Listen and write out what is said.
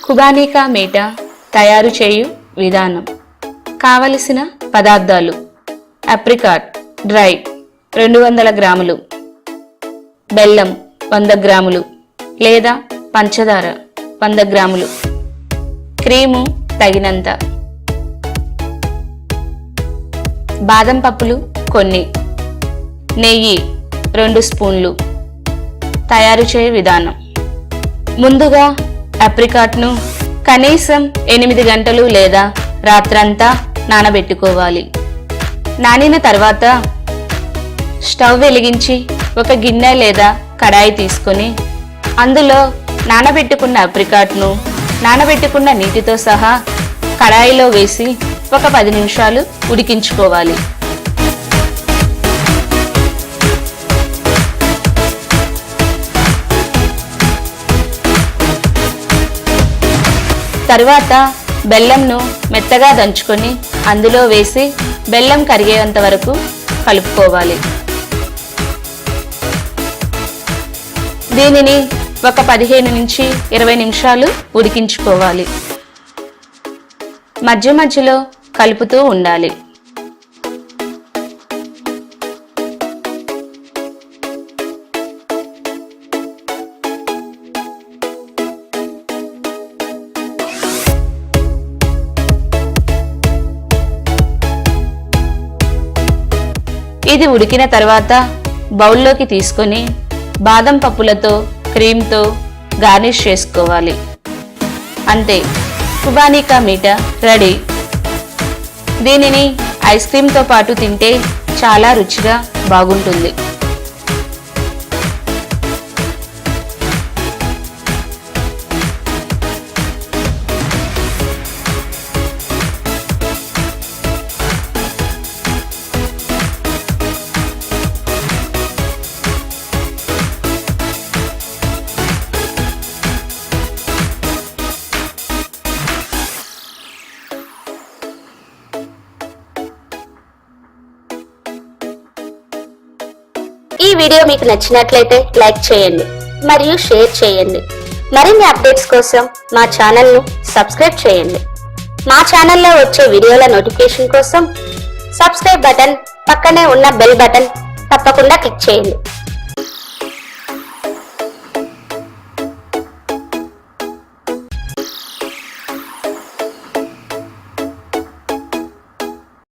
ఖుబానీ కా మీటా తయారు చేయు విధానం. కావలసిన పదార్థాలు: అప్రికాట్ డ్రై 200 గ్రాములు, బెల్లం 100 గ్రాములు లేదా పంచదార 100 గ్రాములు, క్రీము తగినంత, బాదం పప్పులు కొన్ని, నెయ్యి 2 స్పూన్లు. తయారు చేయు విధానం: ముందుగా అప్రికాట్ను కనీసం 8 గంటలు లేదా రాత్రంతా నానబెట్టుకోవాలి. నానిన తర్వాత స్టవ్ వెలిగించి ఒక గిన్నె లేదా కడాయి తీసుకొని అందులో నానబెట్టుకున్న అప్రికాట్ను నానబెట్టుకున్న నీటితో సహా కడాయిలో వేసి ఒక 10 నిమిషాలు ఉడికించుకోవాలి. తర్వాత బెల్లంను మెత్తగా దంచుకొని అందులో వేసి బెల్లం కరిగేంత వరకు కలుపుకోవాలి. దీనిని ఒక 15 నుంచి 20 నిమిషాలు ఉడికించుకోవాలి. మధ్య మధ్యలో కలుపుతూ ఉండాలి. ఇది ఉడికిన తర్వాత బౌల్లోకి తీసుకొని బాదం పప్పులతో క్రీమ్తో గార్నిష్ చేసుకోవాలి. అంతే, ఖుబానీ కా మీటా రెడీ. దీనిని ఐస్ క్రీమ్తో పాటు తింటే చాలా రుచిగా బాగుంటుంది. ఈ వీడియో మీకు నచ్చినట్లయితే లైక్ చేయండి మరియు షేర్ చేయండి. మరిన్ని అప్డేట్స్ కోసం మా ఛానల్ను సబ్స్క్రైబ్ చేయండి. మా ఛానల్లో వచ్చే వీడియోల నోటిఫికేషన్ కోసం సబ్స్క్రైబ్ బటన్ పక్కనే ఉన్న బెల్ బటన్ తప్పకుండా క్లిక్ చేయండి.